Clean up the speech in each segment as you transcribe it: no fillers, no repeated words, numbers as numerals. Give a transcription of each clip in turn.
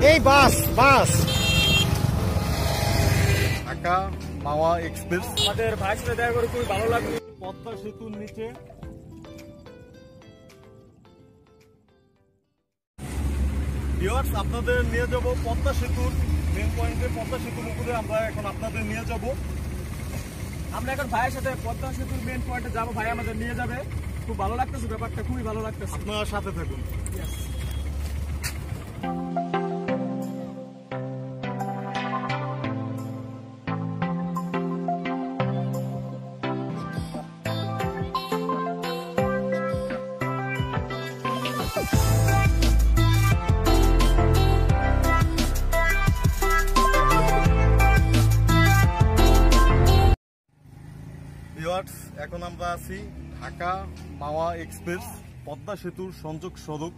এই বাস বাস ঢাকা মাওয়া এক্সপ্রেস। আমাদের ভাইয়ের সাথে দেখা করে খুবই ভালো লাগলো। পদ্মা সেতুর নিচে ভিউয়ার্স আপনাদের নিয়ে যাব পদ্মা সেতুর মেন পয়েন্টে। পদ্মা সেতুর উপরে আমরা এখন আপনাদের নিয়ে যাব। আমরা এখন ভাইয়ের সাথে পদ্মা সেতুর মেন পয়েন্টে যাবো, ভাই আমাদের নিয়ে যাবে। খুব ভালো লাগতেছে, ব্যাপারটা খুবই ভালো লাগতেছে। আপনারা সাথে থাকুন। ভিউয়ার্স এখন আমরা আছি ঢাকা মাওয়া এক্সপ্রেস পদ্মা সেতুর সংযোগ সড়ক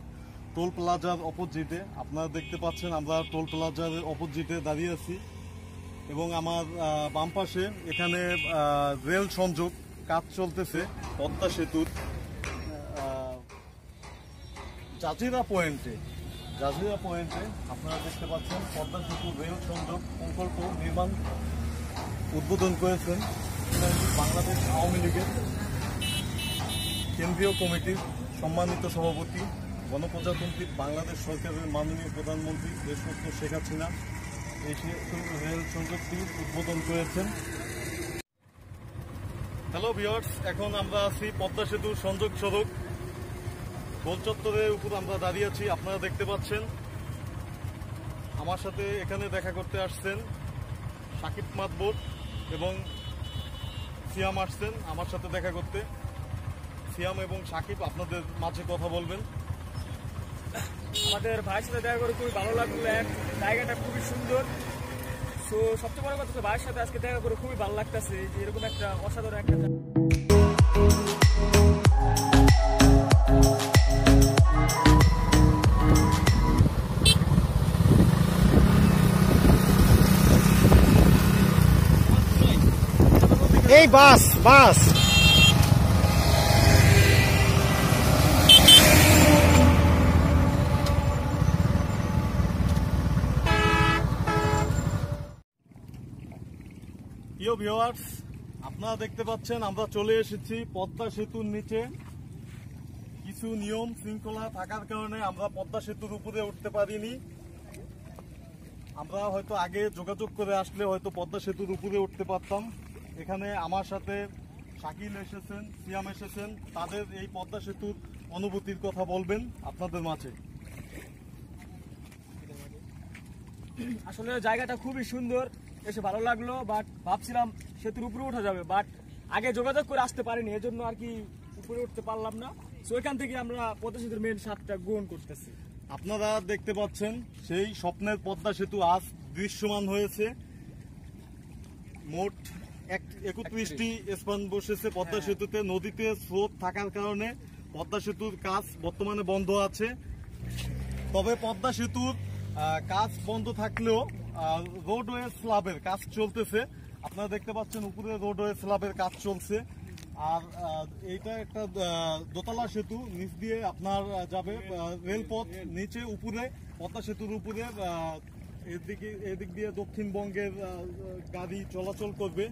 টোল প্লাজার অপোজিটে। আপনারা দেখতে পাচ্ছেন আমরা টোল প্লাজার অপোজিটে দাঁড়িয়ে আছি এবং আমার বাম পাশে এখানে রেল সংযোগ কাজ চলতেছে। পদ্মা সেতুর জাজিরা পয়েন্টে আপনারা দেখতে পাচ্ছেন পদ্মা সেতুর রেল সংযোগ প্রকল্প নির্মাণ উদ্বোধন করেছেন বাংলাদেশ আওয়ামী লীগের কেন্দ্রীয় কমিটির সম্মানিত সভাপতি গণপ্রজাতন্ত্রী বাংলাদেশ সরকারের মাননীয় প্রধানমন্ত্রী দেশরত্ন শেখ হাসিনা এই রেল সংযোগটি উদ্বোধন করেছেন। হ্যালো ভিউয়ার্স, এখন আমরা আছি পদ্মা সেতুর সংযোগ সড়ক গোল চত্বরের উপর আমরা দাঁড়িয়ে আছি। আপনারা দেখতে পাচ্ছেন আমার সাথে এখানে দেখা করতে আসছেন সাকিব মাতবর এবং সিয়াম আসছেন আমার সাথে দেখা করতে। সিয়াম এবং সাকিব আপনাদের মাঝে কথা বলবেন। আমাদের ভাইয়ের সাথে দেখা করে খুবই ভালো লাগলো। জায়গাটা খুবই সুন্দর। সো সবচেয়ে বড় কথা, ভাইয়ের সাথে আজকে দেখা করে খুবই ভালো লাগতেছে যে এরকম একটা অসাধারণ একটা এই বাস বাস প্রিয় ভিউয়ার্স আপনারা দেখতে পাচ্ছেন আমরা চলে এসেছি পদ্মা সেতুর নিচে। কিছু নিয়ম শৃঙ্খলা থাকার কারণে আমরা পদ্মা সেতুর উপরে উঠতে পারিনি। আমরা হয়তো আগে যোগাযোগ করে আসলে হয়তো পদ্মা সেতুর উপরে উঠতে পারতাম। এখানে আমার সাথে শাকিল এসেছেন, সিয়াম এসেছেন, তাদের এই পদ্মা সেতুর অনুভূতির কথা বলবেন আপনাদের মাঝে। আসলে জায়গাটা খুবই সুন্দর, এসে ভালো লাগলো। বাট ভাবছিলাম সেতুর উপরে উঠা যাবে, বাট আগে যোগাযোগ করে আসতে পারিনি, এজন্য আর কি উপরে উঠতে পারলাম না। সো এখান থেকে আমরা পদ্মা সেতুর মেন স্বাদটা গ্রহণ করতেছি। আপনারা দেখতে পাচ্ছেন সেই স্বপ্নের পদ্মা সেতু আজ দৃশ্যমান হয়েছে। মোট 31টি স্পান বসেছে পদ্মা সেতুতে। নদীতে স্রোত থাকার কারণে পদ্মা সেতুর কাজ বর্তমানে বন্ধ আছে। তবে পদ্মা সেতুর কাজ বন্ধ থাকলেও রোডওয়ে স্ল্যাবের কাজ চলতেছে। আপনারা দেখতে পাচ্ছেন উপরে রোডওয়ে স্ল্যাবের কাজ চলছে। আর এইটা একটা দোতলা সেতু, নিচ দিয়ে আপনার যাবে রেলপথ নিচে উপরে পদ্মা সেতুর উপরে এদিক দিয়ে দক্ষিণবঙ্গের গাড়ি চলাচল করবে।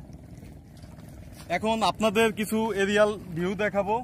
এখন আপনাদের কিছু এরিয়াল ভিউ দেখাবো।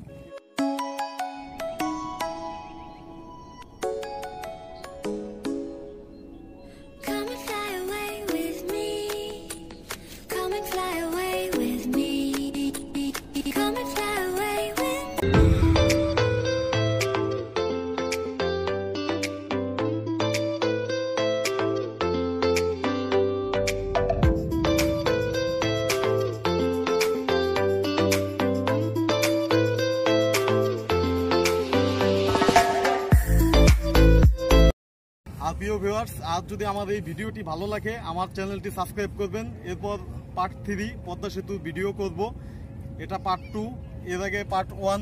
প্রিয় ভিউয়ার্স, আজ যদি আমার এই ভিডিওটি ভালো লাগে আমার চ্যানেলটি সাবস্ক্রাইব করবেন। এরপর পার্ট 3 পদ্মা সেতু ভিডিও করব, এটা পার্ট 2। এর আগে পার্ট 1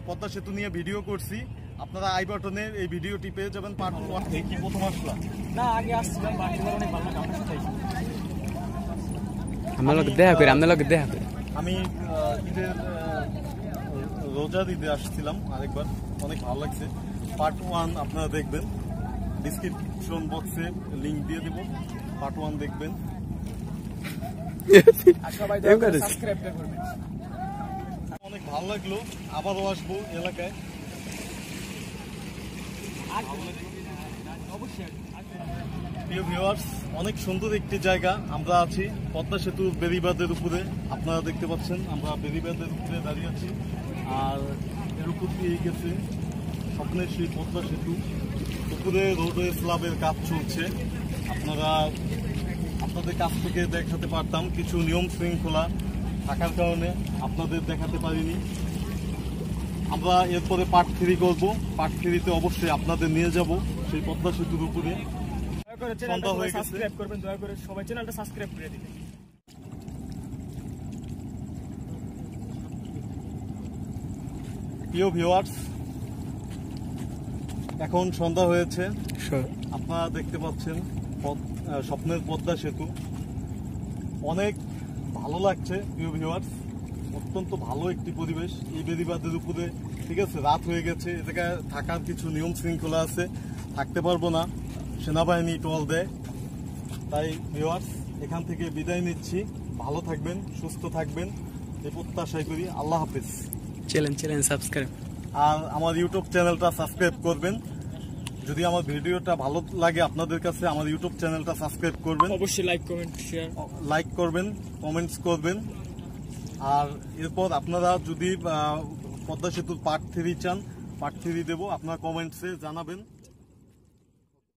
পদ্মা সেতু নিয়ে ভিডিও করছি। আপনারা আই বাটনে এই ভিডিওটি পেয়ে যাবেন পার্ট 1। এই কি প্রথম আসলাম না, আগে আসছিলাম, বাকি অনেক ভালো লাগে। আপনার সাথে আমি ঈদের রোজার ঈদে আসছিলাম আরেকবার, অনেক ভালো লাগছে। পার্ট 1 আপনারা দেখবেন। ডিসক্রিপশন বক্সে লিংক দিয়ে দেবো, পার্ট 1 দেখবেন। আর সবাই দয়া করে সাবস্ক্রাইব করবেন। অনেক ভালো লাগলো, আবারও আসবো এলাকায়। প্রিয় ভিউয়ার্স, অনেক সুন্দর একটি জায়গা, আমরা আছি পদ্মা সেতুর বেড়িবাঁধের উপরে। আপনারা দেখতে পাচ্ছেন আমরা বেড়িবাঁধের উপরে দাঁড়িয়ে আছি, আর এর উপর দিয়ে গেছে স্বপ্নের সেই পদ্মা সেতু। উপরে রোডওয়ে স্ল্যাবের কাজ চলছে। আপনাদের কাছ থেকে দেখাতে পারতাম, কিছু নিয়ম শৃঙ্খলা থাকার কারণে আপনাদের দেখাতে পারিনি। আমরা এরপরে পার্ট 3 করবো। পার্ট 3-তে অবশ্যই আপনাদের নিয়ে যাব সেই পদ্মা সেতুর উপরে। দয়া করে চ্যানেলটা সাবস্ক্রাইব করবেন, দয়া করে সবাই চ্যানেলটা সাবস্ক্রাইব করে দিবেন। প্রিয় ভিউয়ার্স, এখন সন্ধ্যা হয়েছে, আপনারা দেখতে পাচ্ছেন স্বপ্নের পদ্মা সেতু। অনেক ভালো লাগছে প্রিয় ভিউয়ার্স, অত্যন্ত ভালো একটি পরিবেশ এই বেড়িবাঁধের উপরে। ঠিক আছে, রাত হয়ে গেছে, এ জায়গায় থাকার কিছু নিয়ম শৃঙ্খলা আছে, থাকতে পারবো না, সেনাবাহিনী টোল দেয়। তাই ভিউয়ার্স, এখান থেকে বিদায় নিচ্ছি। ভালো থাকবেন, সুস্থ থাকবেন এই প্রত্যাশাই করি। আল্লাহ হাফিজ। চ্যানেল সাবস্ক্রাইব, আর আমার ইউটিউব চ্যানেলটা সাবস্ক্রাইব করবেন। যদি আমার ভিডিওটা ভালো লাগে আপনাদের কাছে, আমার ইউটিউব চ্যানেলটা সাবস্ক্রাইব করবেন, অবশ্যই লাইক কমেন্ট শেয়ার লাইক করবেন, কমেন্টস করবেন। আর এরপর আপনারা যদি পদ্মা সেতুর পার্ট 3 চান, পার্ট 3 দেবো, আপনারা কমেন্টসে জানাবেন।